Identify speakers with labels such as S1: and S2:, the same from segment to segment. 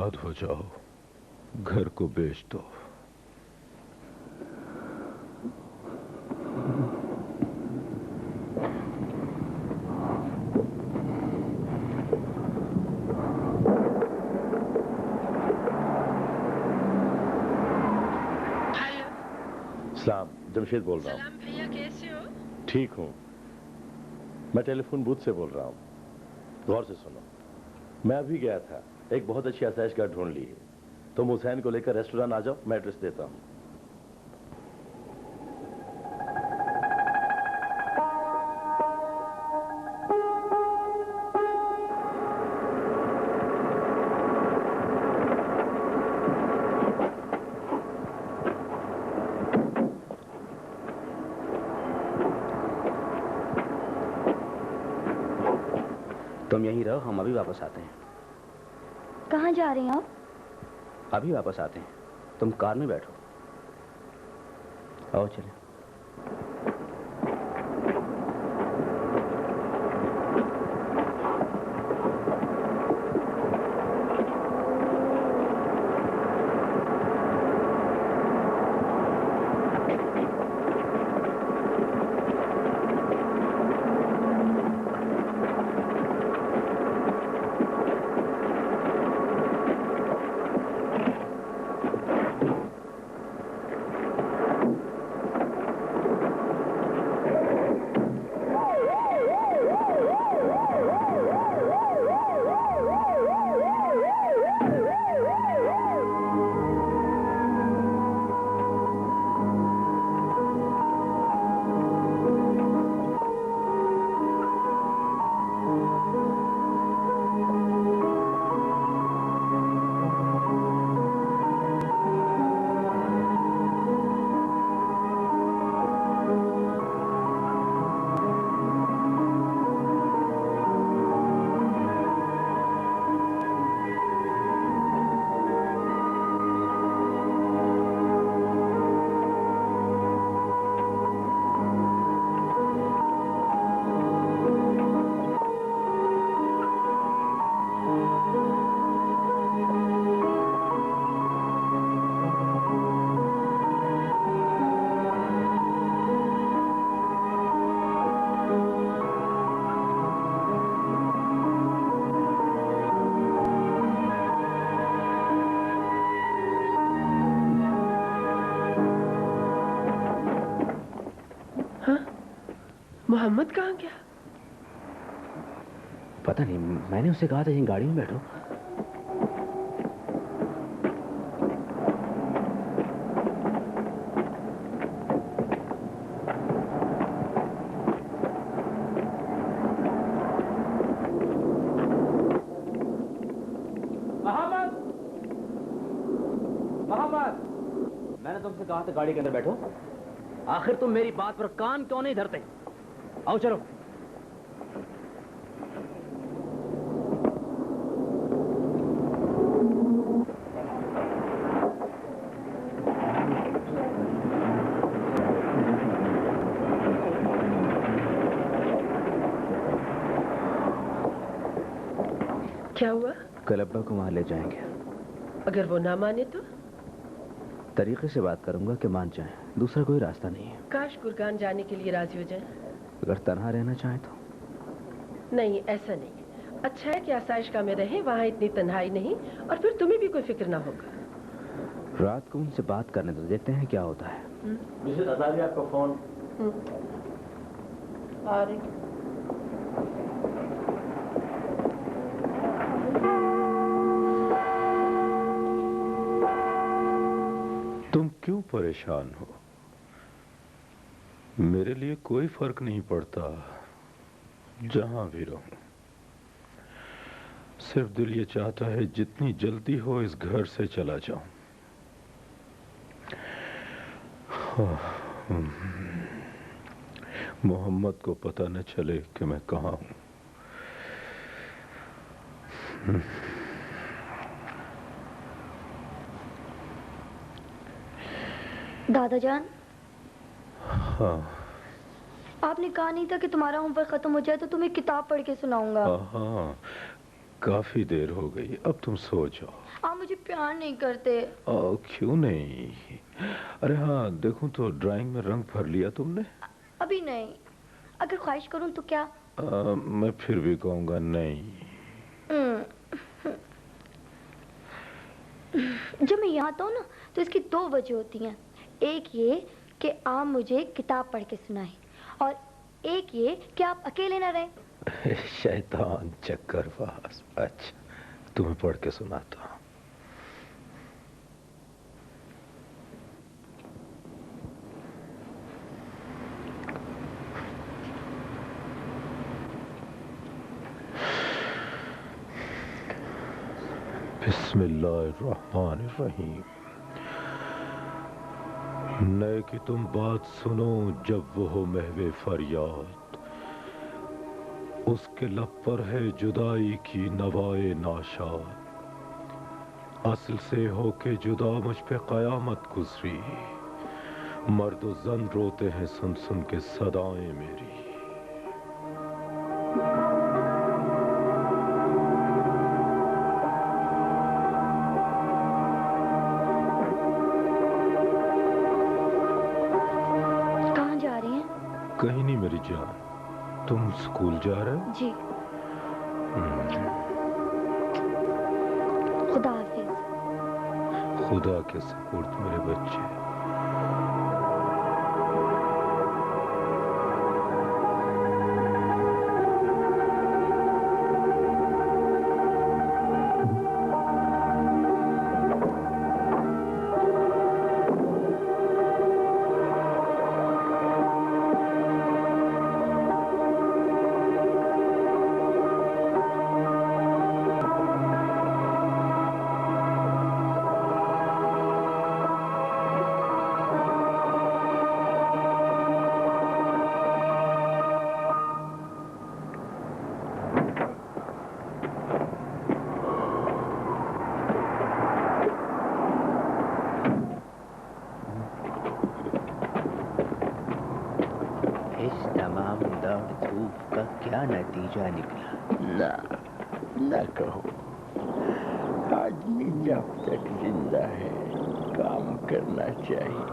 S1: बर्बाद हो जाओ, घर को बेच दो।
S2: सलाम, जमशेद बोल रहा हूँ।
S3: सलाम भैया, कैसे हो?
S2: ठीक हूँ। मैं टेलीफोन बूथ से बोल रहा हूँ। गौर से सुनो, मैं अभी गया था, एक बहुत अच्छी आसाइशगाह ढूंढ ली है। तुम हुसैन को लेकर रेस्टोरेंट आ जाओ, मैं एड्रेस देता हूँ।
S4: तुम यहीं रहो, हम अभी वापस आते हैं।
S5: कहाँ जा रहे हैं आप?
S4: अभी वापस आते हैं, तुम कार में बैठो। आओ चलें।
S3: मोहम्मद कहाँ गया?
S4: पता नहीं, मैंने उससे कहा था यहीं गाड़ी में बैठो। मोहम्मद, मैंने तुमसे कहा था गाड़ी के अंदर बैठो। आखिर तुम मेरी बात पर कान क्यों नहीं धरते? आओ चलो।
S3: क्या हुआ?
S4: कल अब्बा को वहां ले जाएंगे।
S3: अगर वो ना माने तो?
S4: तरीके से बात करूंगा कि मान जाए, दूसरा कोई रास्ता नहीं है।
S3: काश गुरगान जाने के लिए राजी हो जाए।
S4: अगर तन्हा रहना चाहे तो?
S3: नहीं, ऐसा नहीं। अच्छा है कि आसाइशगाह में रहे, वहाँ इतनी तन्हाई नहीं, और फिर तुम्हें भी कोई फिक्र ना होगा।
S4: रात को उनसे बात करने तो देखते हैं क्या होता है।
S2: मिसेस अज़ालिया, आपका फोन।
S3: आ रही।
S1: तुम क्यों परेशान हो? मेरे लिए कोई फर्क नहीं पड़ता, जहां भी रहूं। सिर्फ दिल ये चाहता है जितनी जल्दी हो इस घर से चला जाऊं। मोहम्मद को पता न चले कि मैं कहां हूं।
S5: दादाजान,
S1: हाँ।
S5: आपने कहा नहीं था कि तुम्हारा होमवर्क खत्म हो जाए तो तुम्हें किताब पढ़ के सुनाऊंगा।
S1: हाँ, काफी देर हो गई, अब तुम सो जाओ।
S5: आप मुझे प्यार नहीं करते।
S1: क्यों नहीं? अरे हाँ, देखूं तो ड्राइंग में रंग भर लिया तुमने?
S5: अभी नहीं। अगर ख्वाहिश करूं तो क्या?
S1: मैं फिर भी कहूंगा नहीं।
S5: जब मैं यहाँ आता हूँ ना तो इसकी दो वजह होती हैं। एक ये कि आप मुझे किताब पढ़ के सुनाएं, और एक ये कि आप अकेले ना रहें।
S1: शैतान चक्करबाज। अच्छा, तुम्हें पढ़ के सुनाता हूँ। बिस्मिल्लाहिर्रहमानिर्रहीम। नए की तुम बात सुनो जब वो हो महवे फरियाद, उसके लब पर है जुदाई की नवाए नाशाद। असल से होके जुदा मुझ पे कयामत गुजरी, मर्द व जन रोते हैं सुन सुन के सदाएं मेरी। कहीं नहीं मेरी जान, तुम स्कूल जा रहे हो?
S5: जी। खुदा हाफिज।
S1: खुदा के सपुर्द मेरे बच्चे।
S6: क्या नतीजा निकला?
S7: ना कहो। आदमी जब तक जिंदा है काम करना चाहिए।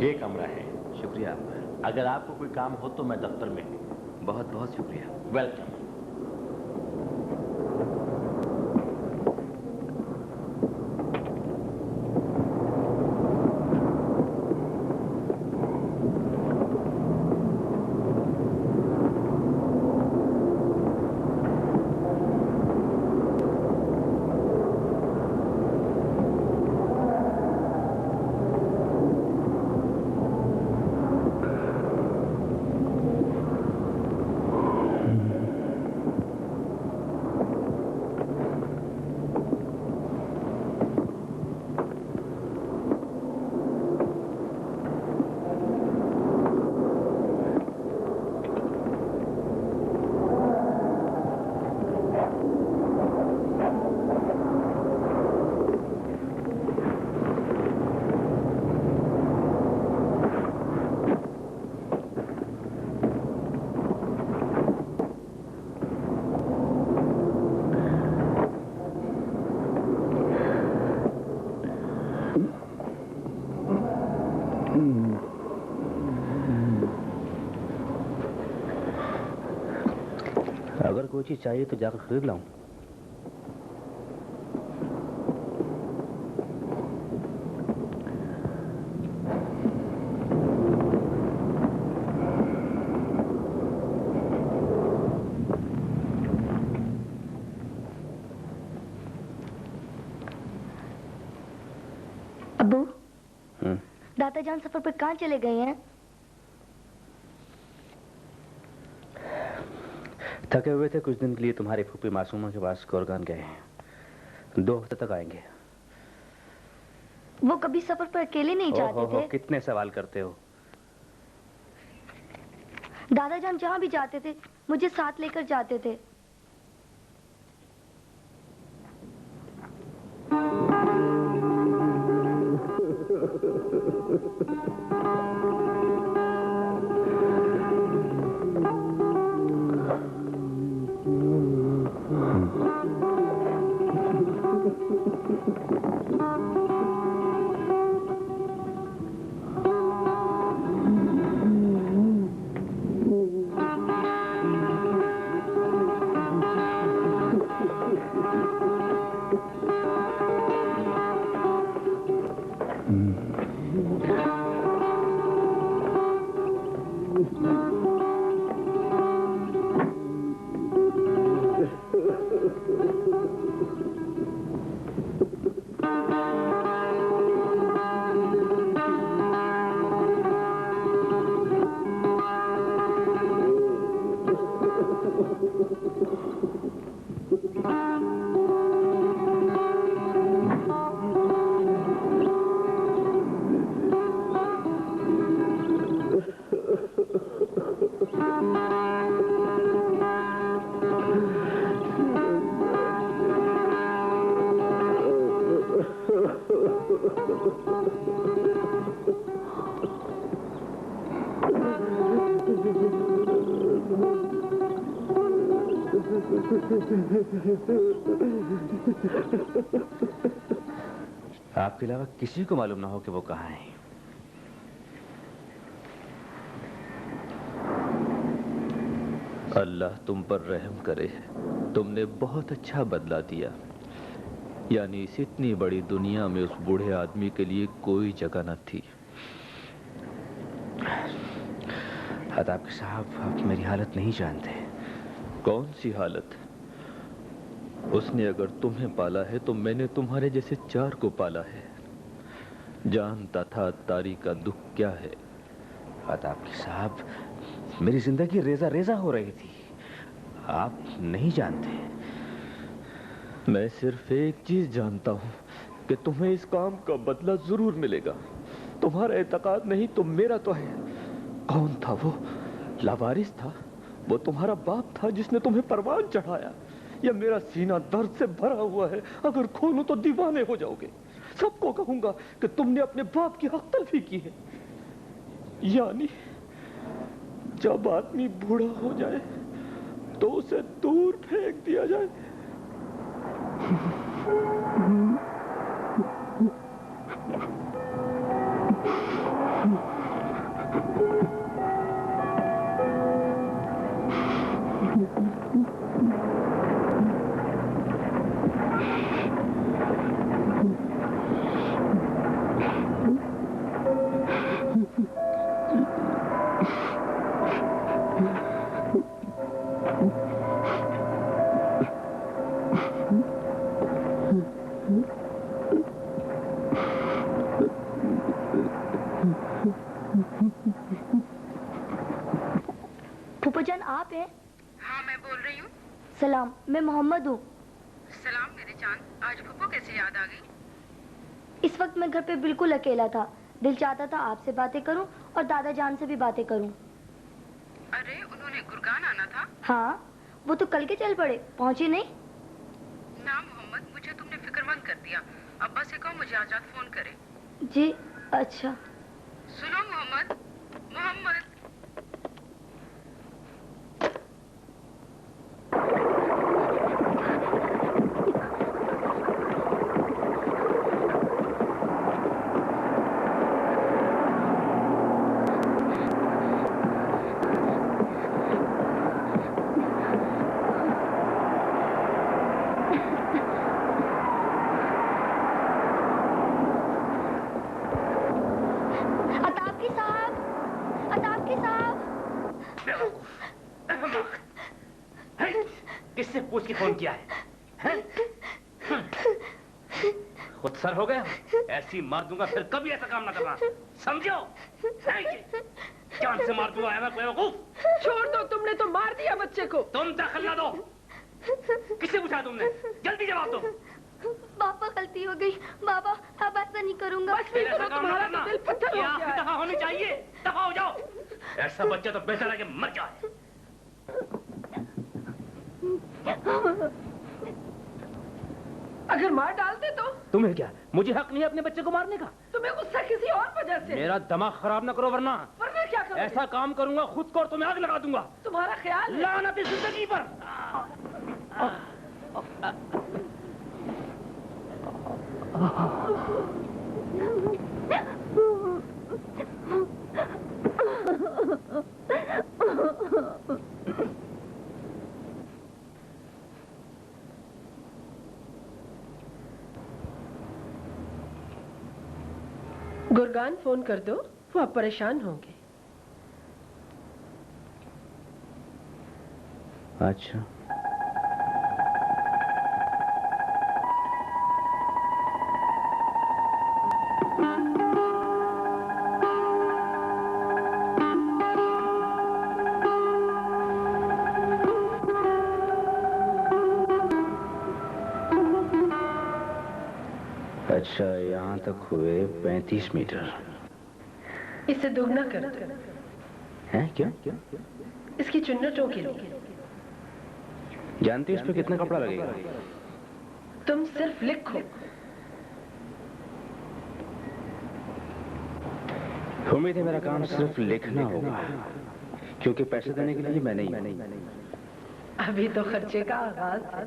S2: ये कमरा है।
S6: शुक्रिया।
S2: अगर आपको कोई काम हो तो मैं दफ्तर में हूँ।
S6: बहुत बहुत शुक्रिया।
S2: वेलकम।
S6: अगर कोई चीज चाहिए तो जाकर खरीद लाऊं।
S5: अब्बू, दादा जान सफर पर कहाँ चले गए हैं?
S6: थके हुए थे, कुछ दिन के लिए तुम्हारी फूफी मासूमा के पास कोरगान गए हैं। 2 हफ्ते तक आएंगे।
S5: वो कभी सफर पर अकेले नहीं जाते थे?
S6: कितने सवाल करते हो।
S5: दादाजान जहाँ भी जाते थे मुझे साथ लेकर जाते थे।
S6: आपके अलावा किसी को मालूम ना हो कि वो कहाँ है।
S7: अल्लाह तुम पर रहम करे, तुमने बहुत अच्छा बदला दिया। यानी इस इतनी बड़ी दुनिया में उस बूढ़े आदमी के लिए कोई जगह न थी।
S6: अताब साहब, आप मेरी हालत नहीं जानते।
S7: कौन सी हालत? उसने अगर तुम्हें पाला है तो मैंने तुम्हारे जैसे 4 को पाला है। जानता था तारी का दुख क्या है।
S6: अताब साहब, मेरी जिंदगी रेजा रेजा हो रही थी, आप नहीं जानते।
S7: मैं सिर्फ एक चीज जानता हूं कि तुम्हें इस काम का बदला जरूर मिलेगा। तुम्हारा एतकाद नहीं तो मेरा तो है। कौन था वो? लावारिस था? वो तुम्हारा बाप था जिसने तुम्हें परवान चढ़ाया? या मेरा सीना दर्द से भरा हुआ है, अगर खोलूं तो दीवाने हो जाओगे। सबको कहूंगा कि तुमने अपने बाप की हक तलफी की है। यानी जब आदमी बूढ़ा हो जाए तो उसे दूर फेंक दिया जाए।
S5: फूफाजान आप हैं?
S8: हाँ, मैं बोल रही हूँ।
S5: सलाम, मैं मोहम्मद हूँ।
S8: सलाम मेरे चांद, आज फूफो कैसे याद आ गई?
S5: इस वक्त मैं घर पे बिल्कुल अकेला था। दिल चाहता था आपसे बातें करूं और दादा जान से भी बातें करूं।
S8: अरे, उन्होंने गुरगान आना था?
S5: हाँ, वो तो कल के चल पड़े, पहुंचे नहीं।
S8: ना मोहम्मद, मुझे तुमने फिक्रमंद कर दिया। अब्बा से कहो मुझे आजाद फोन करे।
S5: जी अच्छा।
S8: सुनो मोहम्मद, मोहम्मद।
S6: किससे पूछ के फोन किया है? खुद सर हो गया? ऐसी मार दूंगा, फिर कभी ऐसा काम ना करना, समझो? जान से मार दूंगा। मैं बेवकूफ।
S3: छोड़ दो, तुमने तो मार दिया बच्चे को।
S6: तुम दखल ना दो। किससे पूछा तुमने? जल्दी जवाब दो।
S5: पापा, गलती हो गई। बाबा, अब ऐसा नहीं करूंगा।
S3: बस नहीं करो, तुम्हारा तो दिल पत्थर हो गया है।
S6: दफा होनी चाहिए। दफा हो जाओ। ऐसा बच्चा तो बेहतर है कि मर जाए।
S3: अगर मार डालते तो?
S4: तुम्हें क्या, मुझे हक नहीं है अपने बच्चे को मारने का।
S3: तुम्हें गुस्सा किसी और वजह से।
S4: मेरा दिमाग खराब ना करो वरना
S3: क्या करोगे?
S4: ऐसा काम करूंगा खुद को और तुम्हें आग लगा दूंगा।
S3: तुम्हारा ख्याल है?
S4: लानत इस जिंदगी पर।
S3: गुरगान फोन कर दो, वो आप परेशान होंगे।
S4: अच्छा, अच्छा यहाँ तक हुए 35 मीटर।
S3: इसे दुगना कर दो।
S4: हैं क्या?
S3: इसकी चुन्नटों के लिए।
S4: जानती हो इस पे कितना कपड़ा लगेगा?
S3: तुम सिर्फ लिखो।
S4: उम्मीद है मेरा काम सिर्फ लिखना होगा, क्योंकि पैसे देने के लिए मैं नहीं।
S3: अभी तो खर्चे का आगाज है।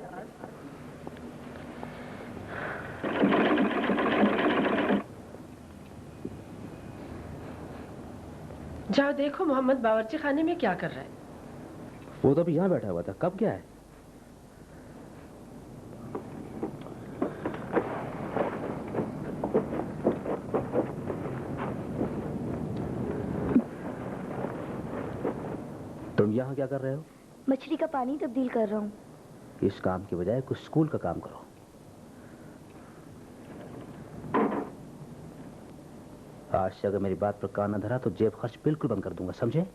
S3: जाओ देखो मोहम्मद बावर्ची खाने में क्या कर रहा है।
S4: वो तो अभी यहाँ बैठा हुआ था, कब क्या है? तुम यहाँ क्या कर रहे हो?
S5: मछली का पानी तब्दील कर रहा हूँ।
S4: इस काम की बजाय कुछ स्कूल का काम करो। आज से अगर मेरी बात पर कान न धरा तो जेब खर्च बिल्कुल बंद कर दूंगा, समझे?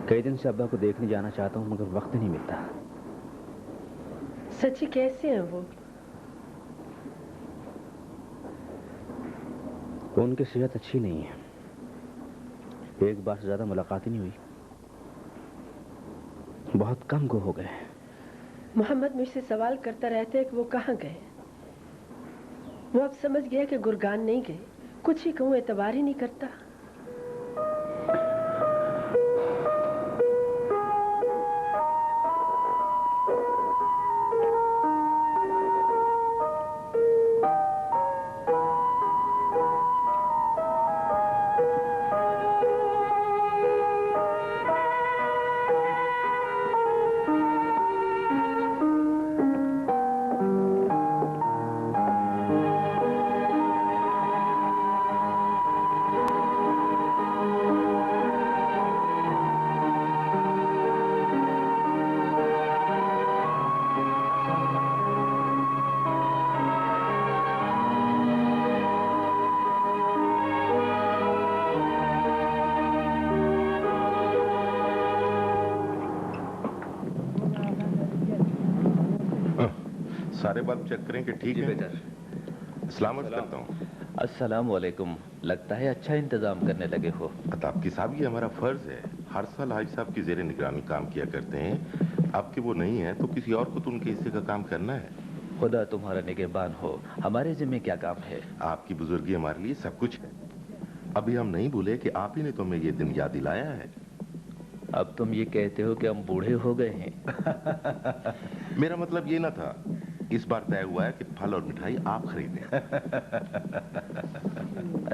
S4: कई दिन से अब्बा को देखने जाना चाहता हूँ, मगर वक्त नहीं मिलता।
S3: सच्ची कैसे हैं वो?
S4: उनकी सेहत अच्छी नहीं है, एक बार से ज्यादा मुलाकात ही नहीं हुई, बहुत कम गो हो गए।
S3: मोहम्मद मुझसे सवाल करता रहता है कि वो कहाँ गए। वो अब समझ गया कि गुरगान नहीं गए, कुछ ही कहूँ एतबार ही नहीं करता।
S9: सारे बल्ब चेक करें कि ठीक है। सलामत करता हूँ।
S7: अस्सलाम वालेकुम। लगता है अच्छा इंतजाम करने लगे हो।
S9: अताब साहब, ये हमारा फर्ज है। हर साल हाजी साहब की जेर निगरानी काम किया करते हैं। आपके वो नहीं है तो किसी और को तो उनके हिस्से का काम करना है।
S7: खुदा तुम्हारा निगहबान हो। हमारे जिम्मे क्या काम है?
S9: आपकी बुजुर्गी हमारे लिए सब कुछ है। अभी हम नहीं भूले कि आप ही ने तो हमें ये दिन याद दिलाया है।
S7: अब तुम ये कहते हो कि हम बूढ़े हो गए हैं।
S9: मेरा मतलब ये ना था। इस बार तय हुआ है कि फल और मिठाई आप खरीदें।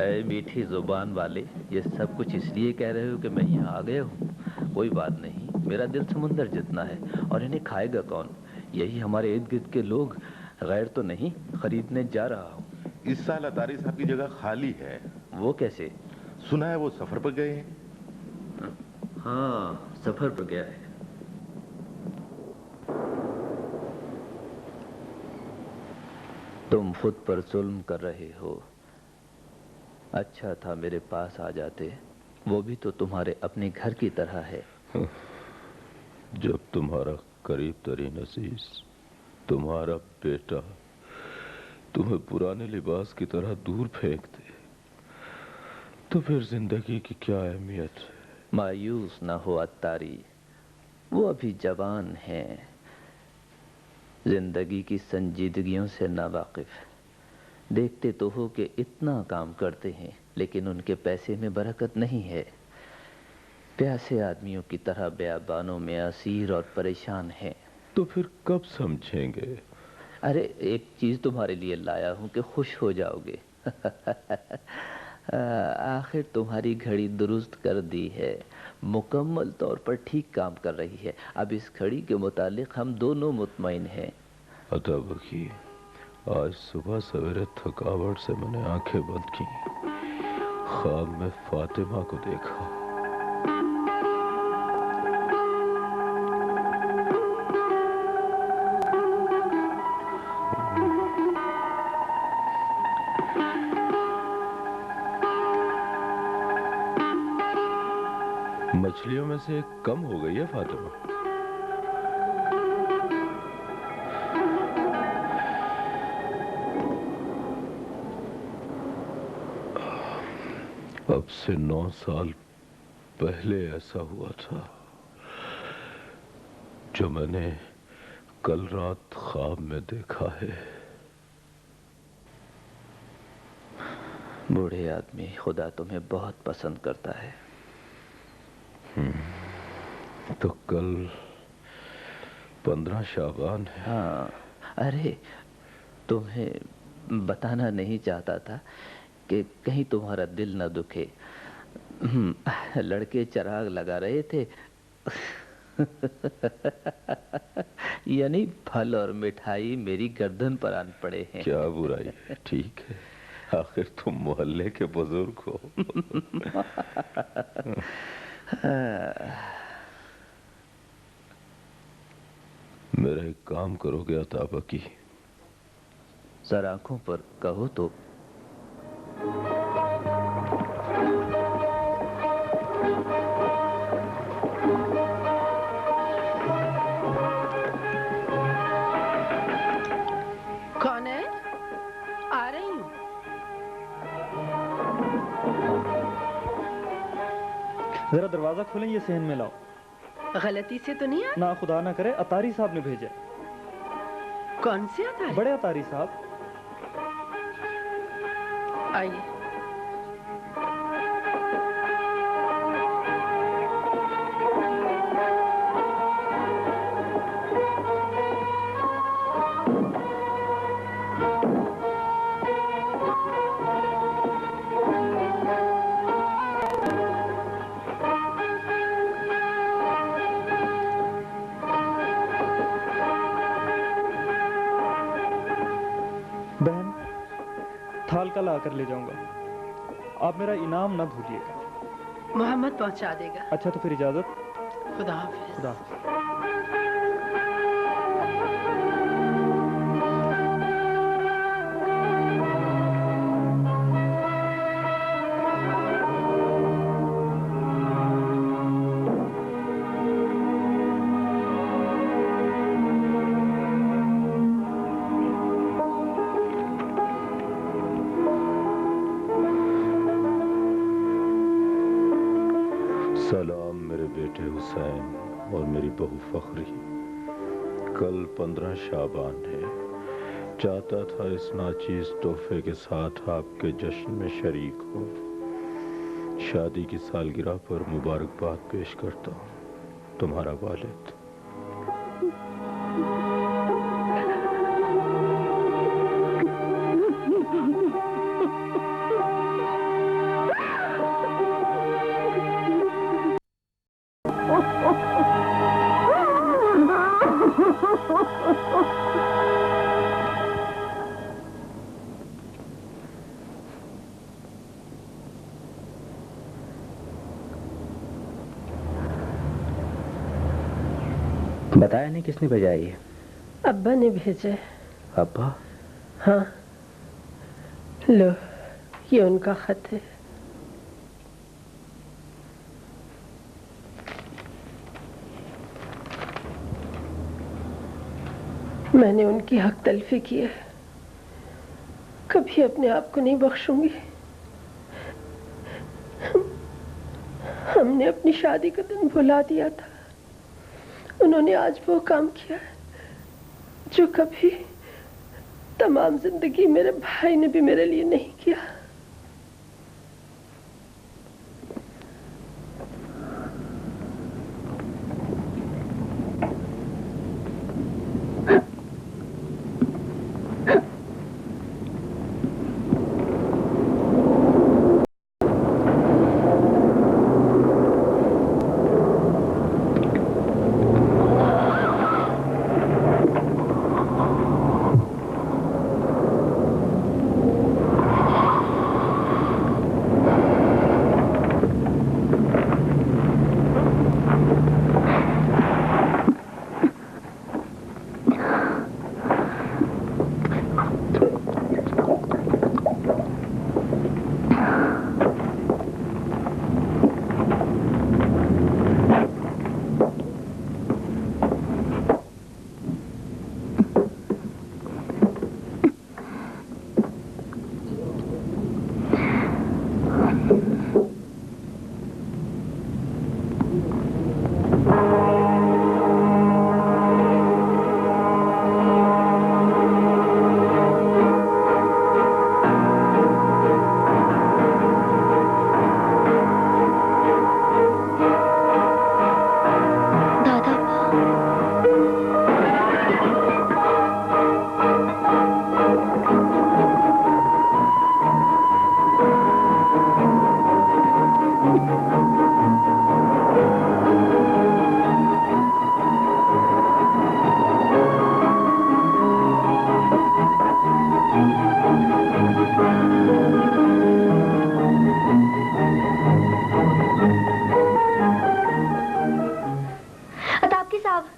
S7: ऐ मीठी जुबान वाले, ये सब कुछ इसलिए कह रहे हो कि मैं यहाँ आ गया हूँ? कोई बात नहीं, मेरा दिल समुंदर जितना है। और इन्हें खाएगा कौन? यही हमारे इर्द गिर्द के लोग। गैर तो नहीं, खरीदने जा रहा हूँ।
S9: इस साल अतारी साहब की जगह खाली है।
S7: वो कैसे?
S9: सुना है वो सफर पर गए हैं।
S7: हाँ, सफर पर गया है। तुम खुद पर जुल्म कर रहे हो। अच्छा था मेरे पास आ जाते, वो भी तो तुम्हारे अपने घर की तरह है।
S1: जब तुम्हारा करीब तरीन अजीज, तुम्हारा बेटा, तुम्हें पुराने लिबास की तरह दूर फेंक दे, तो फिर जिंदगी की क्या अहमियत?
S7: मायूस ना हो अत्तारी, वो अभी जवान हैं, जिंदगी की संजीदगियों से नावाकिफ। देखते तो हो कि इतना काम करते हैं, लेकिन उनके पैसे में बरकत नहीं है। प्यासे आदमियों की तरह बेआबानों में असीर और परेशान हैं।
S1: तो फिर कब समझेंगे?
S7: अरे, एक चीज तुम्हारे लिए लाया हूं कि खुश हो जाओगे। आखिर तुम्हारी घड़ी दुरुस्त कर दी है, मुकम्मल तौर पर ठीक काम कर रही है। अब इस घड़ी के मुतालिक हम दोनों मुतमईन हैं।
S1: अताबकी, आज सुबह सवेरे थकावट से मैंने आंखें बंद की, ख्वाब में फातिमा को देखा। मछलियों में से एक कम हो गई है फातिमा। अब से 9 साल पहले ऐसा हुआ था, जो मैंने कल रात ख्वाब में देखा है।
S7: बूढ़े आदमी, खुदा तुम्हें बहुत पसंद करता है।
S1: तो कल 15 शाबान है।
S7: हाँ, अरे तुम्हें बताना नहीं चाहता था कि कहीं तुम्हारा दिल न दुखे। लड़के चिराग लगा रहे थे। यानी फल और मिठाई मेरी गर्दन पर आन पड़े हैं।
S1: क्या बुराई है, ठीक है, आखिर तुम मोहल्ले के बुजुर्ग हो। मेरा एक काम करोगे अताबकी?
S7: सर आंखों पर कहो तो।
S3: कौन है? आ रही हूँ।
S10: जरा दरवाजा खोलें, ये सहन में लाओ।
S3: गलती से तो नहीं आया?
S10: ना खुदा ना करे, अतारी साहब ने भेजा।
S3: कौन से आता है?
S10: बड़े अतारी साहब।
S3: आइए।
S10: बहन, थाल का ला कर ले जाऊंगा। आप मेरा इनाम ना भूलिएगा।
S3: मोहम्मद पहुंचा देगा।
S10: अच्छा, तो फिर इजाजत।
S3: खुदा हाफिज।
S10: खुदा हाफिज।
S1: सलाम मेरे बेटे हुसैन और मेरी बहू फखरी। कल 15 शाबान है। चाहता था इस नाचीज तोहफे के साथ आपके जश्न में शरीक हो। शादी की सालगिरह पर मुबारकबाद पेश करता हूँ, तुम्हारा वालिद।
S4: बताया नहीं किसने भेजा ये?
S3: अब्बा ने भेजा।
S4: अब्बा?
S3: हाँ, लो ये उनका खत है। मैंने उनकी हक तलफी की है, कभी अपने आप को नहीं बख्शूंगी। हमने अपनी शादी का दिन भुला दिया था। उन्होंने आज वो काम किया जो कभी तमाम जिंदगी मेरे भाई ने भी मेरे लिए नहीं किया।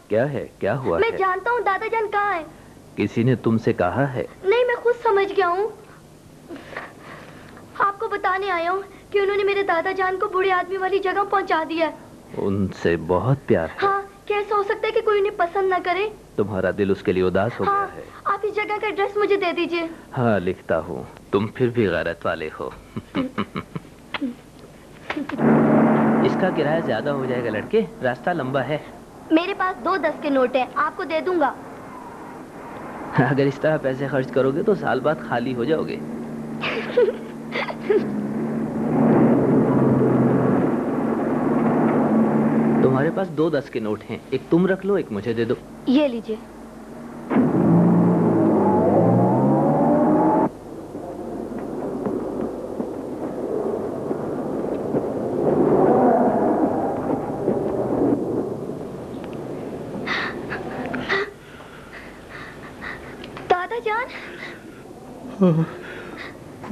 S7: क्या है, क्या हुआ?
S5: मैं जानता हूँ दादा जान कहाँ है।
S7: किसी ने तुमसे कहा है?
S5: नहीं, मैं खुद समझ गया हूँ। आपको बताने आया हूँ कि उन्होंने मेरे दादा जान को बूढ़े आदमी वाली जगह पहुँचा दिया।
S7: उनसे बहुत प्यार है।
S5: हाँ, कैसा हो सकता है कि कोई उन्हें पसंद न करे?
S7: तुम्हारा दिल उसके लिए उदास हो गया है।
S5: आप इस जगह का एड्रेस मुझे दे दीजिए।
S7: हाँ, लिखता हूँ। तुम फिर भी गैरत वाले हो। इसका किराया ज्यादा हो जाएगा लड़के, रास्ता लंबा है।
S5: मेरे पास 2 10 के नोट हैं, आपको दे दूंगा।
S7: अगर इस तरह पैसे खर्च करोगे तो साल बाद खाली हो जाओगे। तुम्हारे पास 2 10 के नोट हैं, एक तुम रख लो, एक मुझे दे दो।
S5: ये लीजिए।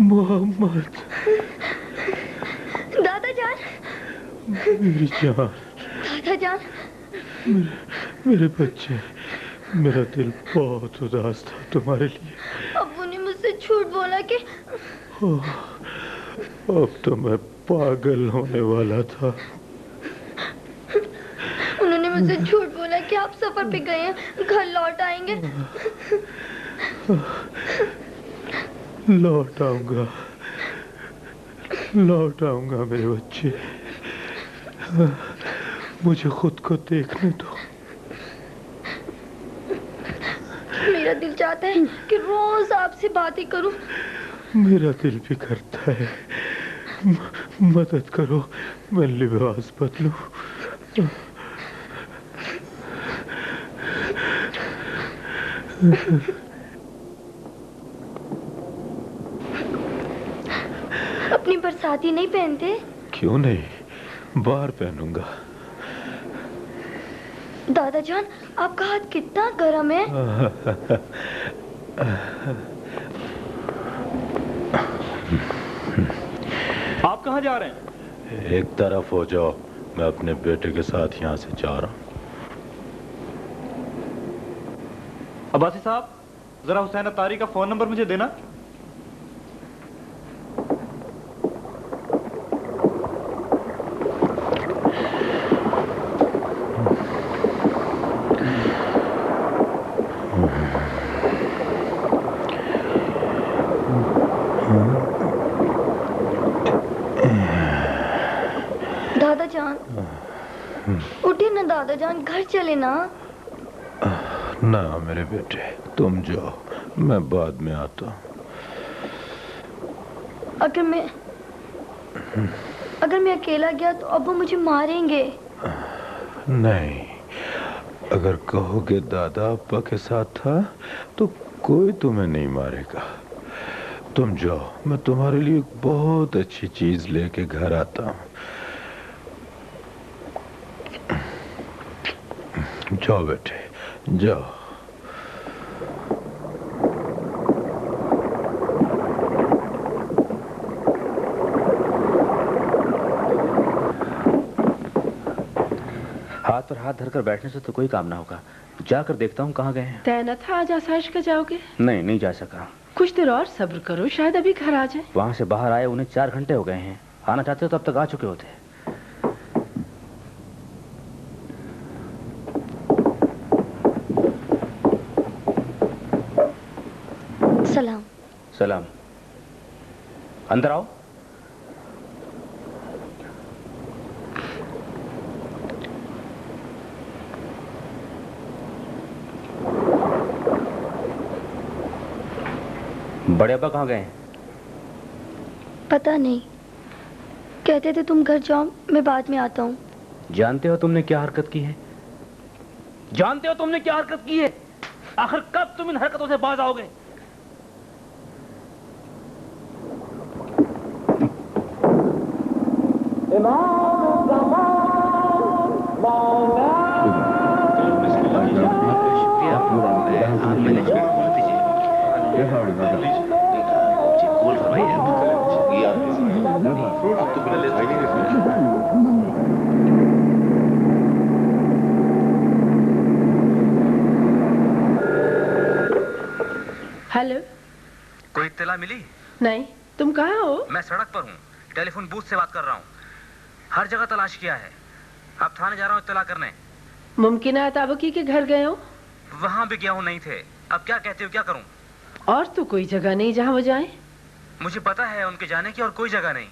S1: मोहम्मद।
S5: दादा जान।
S1: मेरी जान।
S5: दादा जान।
S1: मेरे बच्चे, मेरा दिल बहुत उदास था तुम्हारे लिए।
S5: अब्बू ने मुझसे झूठ बोला कि
S1: अब तो मैं पागल होने वाला था।
S5: उन्होंने मुझसे झूठ बोला कि आप सफर पे गए हैं, घर लौट आएंगे।
S1: लौट आऊंगा, लौट आऊंगा मेरे बच्चे। मुझे खुद को देखने दो।
S5: मेरा दिल चाहता है कि रोज आपसे बातें करूं।
S1: मेरा दिल भी करता है। मदद करो, मैं लिबास बदलूं।
S5: अपनी बरसाती नहीं पहनते?
S1: क्यों नहीं, बाहर पहनूंगा।
S5: दादाजान, आपका हाथ कितना गर्म है।
S10: आप कहाँ जा रहे हैं?
S1: एक तरफ हो जाओ, मैं अपने बेटे के साथ यहाँ से जा रहा हूँ।
S10: अब्बासी साहब, जरा हुसैन अत्तारी का फोन नंबर मुझे देना।
S5: दादाजान, उठिए ना दादाजान, घर चले ना।
S1: ना मेरे बेटे, तुम जाओ, मैं बाद में आता हूँ।
S5: अगर मैं अकेला गया तो अब्बू मुझे मारेंगे।
S1: नहीं, अगर कहोगे दादा अब्बा के साथ था तो कोई तुम्हें नहीं मारेगा। तुम जाओ, मैं तुम्हारे लिए एक बहुत अच्छी चीज लेके घर आता हूँ। जाओ बेटे, जाओ।
S4: हाथ पर हाथ धरकर बैठने से तो कोई काम ना होगा। जाकर देखता हूँ कहाँ गए हैं।
S3: तय न था आज आसाइश का जाओगे?
S4: नहीं जा सका।
S3: कुछ देर और सब्र करो, शायद अभी घर आ जाए।
S4: वहाँ से बाहर आए उन्हें 4 घंटे हो गए हैं। आना चाहते हो तो अब तक आ चुके होते।
S5: सलाम।
S4: सलाम। अंदर आओ। बड़े अब्बा कहाँ गए हैं?
S5: पता नहीं, कहते थे तुम घर जाओ, मैं बाद में आता हूँ।
S4: जानते हो तुमने क्या हरकत की है? जानते हो तुमने क्या हरकत की है? आखिर कब तुम इन हरकतों से बाज आओगे?
S3: हेलो।
S11: कोई इत्तला मिली?
S3: नहीं, तुम कहाँ हो?
S11: मैं सड़क पर हूँ, टेलीफोन बूथ से बात कर रहा हूँ। हर जगह तलाश किया है, अब थाने जा रहा हूँ इत्तला करने।
S3: मुमकिन है ताबकी के घर गए हो?
S11: वहां भी गया हूँ, नहीं थे। अब क्या कहते हो, क्या करूँ?
S3: और तो कोई जगह नहीं जहाँ वो जाएं?
S11: मुझे पता है उनके जाने की और कोई जगह नहीं।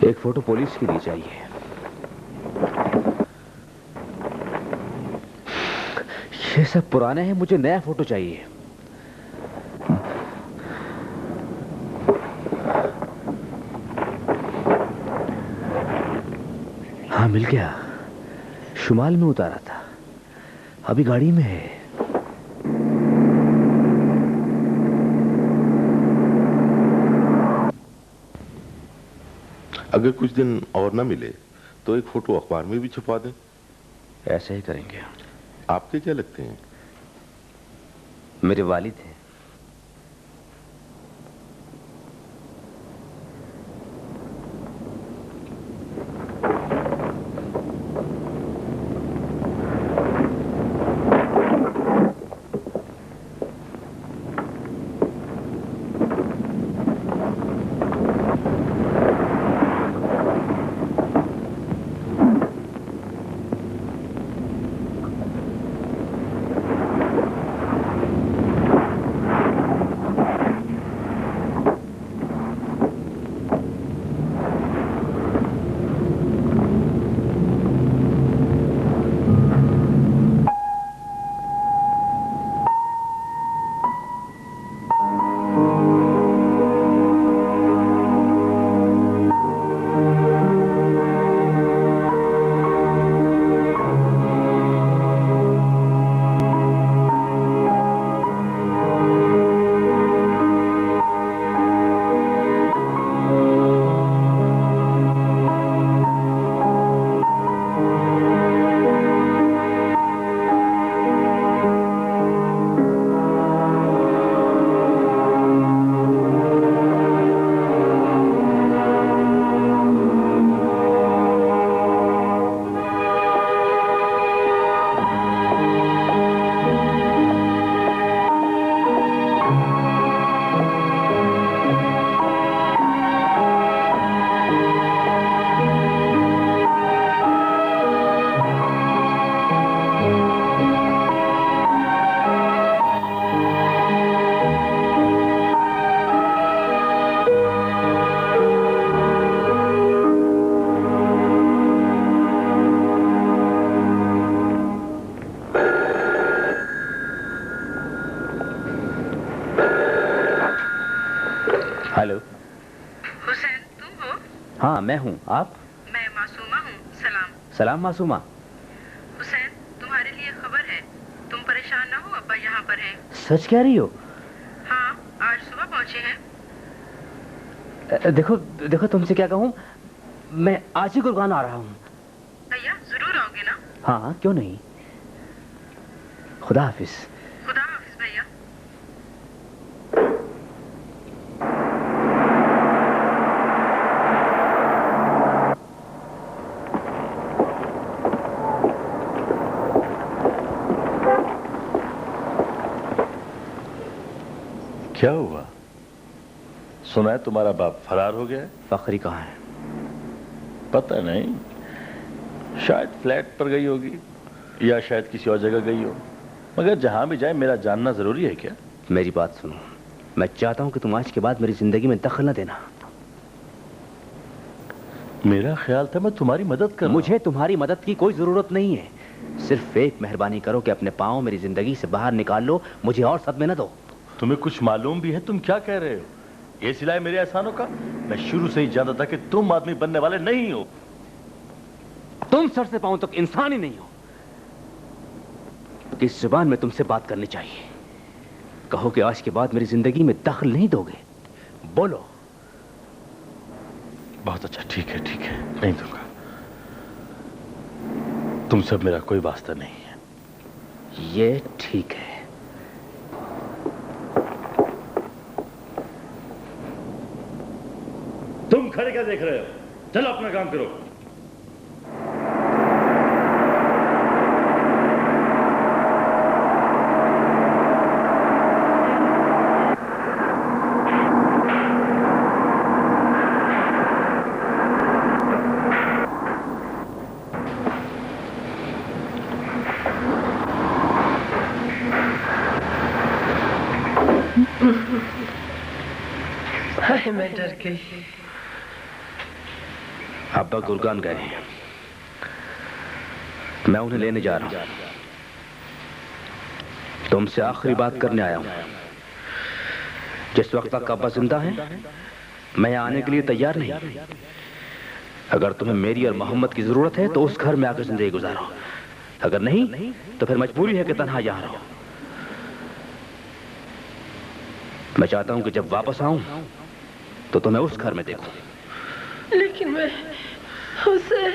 S4: एक फोटो पुलिस के लिए चाहिए। ये सब पुराने हैं, मुझे नया फोटो चाहिए। हाँ, मिल गया। शुमाल में उतारा था, अभी गाड़ी में है।
S9: अगर कुछ दिन और न मिले तो एक फोटो अखबार में भी छपवा दें।
S4: ऐसे ही करेंगे।
S9: आपके क्या लगते हैं?
S4: मेरे वालिद हैं।
S8: हुसैन तुम हो?
S4: हाँ मैं हूँ, आप?
S8: मैं मासूमा हूँ। सलाम।
S4: सलाम मासूमा।
S8: हुसैन तुम्हारे लिए खबर है, तुम परेशान ना हो, अब्बा यहाँ पर हैं।
S4: सच कह रही हो?
S8: हाँ, आज सुबह पहुँचे हैं।
S4: देखो देखो तुमसे क्या कहूँ, मैं आज ही गुरगान आ रहा हूँ।
S8: भैया जरूर आओगे ना?
S4: हाँ क्यों नहीं। खुदा हाफिज।
S8: खुदा हाफिज भैया।
S2: क्या हुआ? सुना है तुम्हारा बाप फरार हो गया है?
S4: फखरी कहाँ है?
S2: पता नहीं, शायद फ्लैट पर गई होगी या शायद किसी और जगह गई हो, मगर जहां भी जाए मेरा जानना जरूरी है क्या?
S4: मेरी बात सुनो, मैं चाहता हूं कि तुम आज के बाद मेरी जिंदगी में दखल न देना।
S2: मेरा ख्याल था मैं तुम्हारी मदद कर।
S4: मुझे तुम्हारी मदद की कोई जरूरत नहीं है, सिर्फ एक मेहरबानी करो कि अपने पांव मेरी जिंदगी से बाहर निकाल लो, मुझे और सदमे न दो।
S2: तुम्हें कुछ मालूम भी है तुम क्या कह रहे हो? ये सिलाए मेरे एहसानों का? मैं शुरू से ही जानता था कि तुम आदमी बनने वाले नहीं हो।
S4: तुम सर से पांव तक इंसान ही नहीं हो। किस जुबान में तुमसे बात करनी चाहिए? कहो कि आज के बाद मेरी जिंदगी में दखल नहीं दोगे, बोलो।
S2: बहुत अच्छा, ठीक है नहीं दूंगा। तुमसे अब मेरा कोई वास्ता नहीं है।
S4: ये ठीक है।
S2: तुम खड़े क्या देख रहे हो? चलो अपना काम करो।
S3: हाय मैं डर गई।
S4: अब्बा गुरगान गए हैं, मैं उन्हें लेने जा रहा हूं। तुमसे आखिरी बात करने आया हूं। जिस वक्त तक अब्बा जिंदा है मैं यहाँ आने के लिए तैयार नहीं। अगर तुम्हें मेरी और मोहम्मद की जरूरत है तो उस घर में आकर जिंदगी गुजारो, अगर नहीं तो फिर मजबूरी है कि तन्हा यहाँ रहो। मैं चाहता हूं कि जब वापस आऊं तो तुम्हें उस घर में देखूं।
S3: लेकिन मैं हुसैन।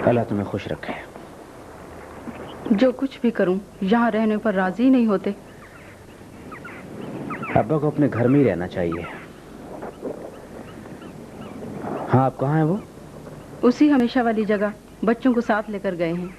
S4: अल्लाह तुम्हें खुश रखे।
S12: जो कुछ भी करूं, यहाँ रहने पर राजी नहीं होते।
S4: अब्बा को अपने घर में ही रहना चाहिए। हाँ, आप कहाँ हैं? वो
S12: उसी हमेशा वाली जगह, बच्चों को साथ लेकर गए हैं।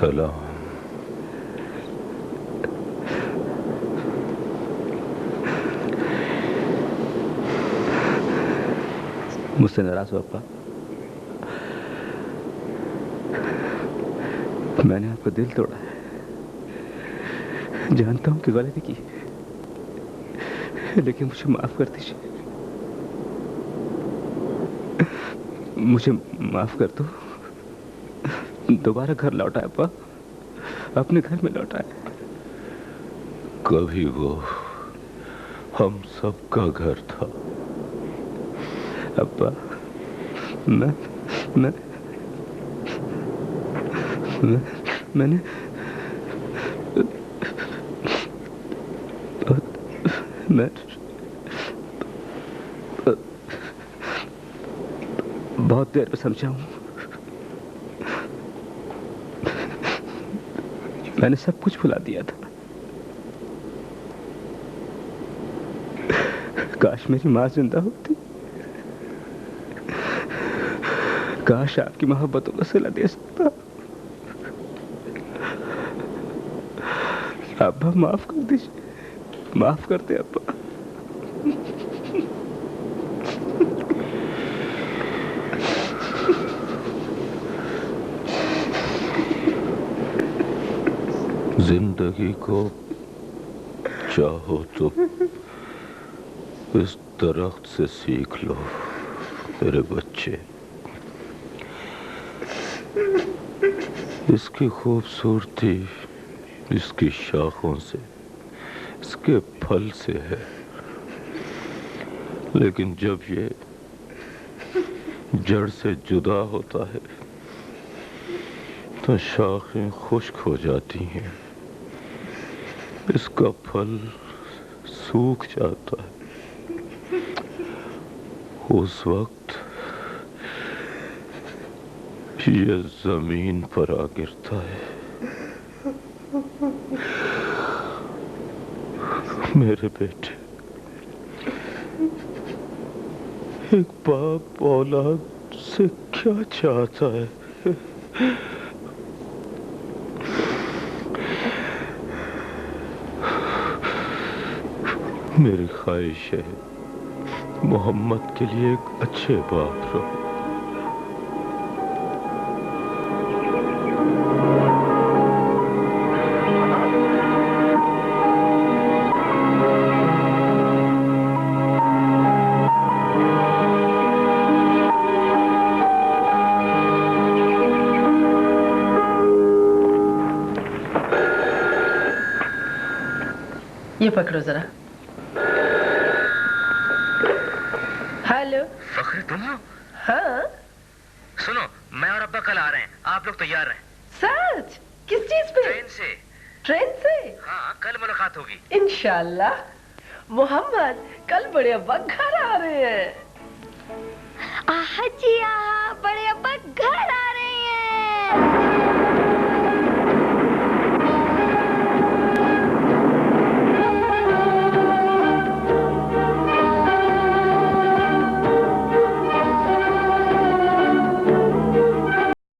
S1: सलाम।
S4: मुझसे नाराज हो अब्बा? मैंने आपका दिल तोड़ा है, जानता हूं कि गलती की, लेकिन मुझे माफ कर दीजिए। मुझे माफ कर दो। दोबारा घर लौटा है अब्बा, अपने घर में लौटा है।
S1: कभी वो हम सबका घर था।
S4: अब्बा, मैंने बहुत देर में समझा हूं। मैंने सब कुछ भुला दिया था। काश मेरी मां जिंदा होती, काश आपकी मोहब्बतों का सिला दे सकता। अब्बा माफ कर दीजिए, माफ कर दे अब्बा।
S1: जिंदगी को चाहो तो इस दरख्त से सीख लो मेरे बच्चे। इसकी खूबसूरती इसकी शाखों से, इसके फल से है, लेकिन जब ये जड़ से जुदा होता है तो शाखें खुश्क हो जाती हैं, इसका फल सूख जाता है। उस वक्त ये जमीन पर आ गिरता है। मेरे बेटे, एक बाप औलाद से क्या चाहता है? मेरी ख्वाहिश है मोहम्मद के लिए एक अच्छे बाप रहो।
S3: ये पकड़ो जरा। हेलो
S11: फखरी, तुम हो?
S3: हाँ।
S11: सुनो, मैं और अब्बा कल आ रहे हैं, आप लोग तैयार रहें।
S3: सच? किस चीज पे?
S11: ट्रेन से।
S3: ट्रेन से?
S11: हाँ, कल मुलाकात होगी।
S3: इंशाल्लाह। मोहम्मद, कल बड़े अब्बा घर आ रहे हैं।
S5: आहा जी आहा, बड़े अब्बा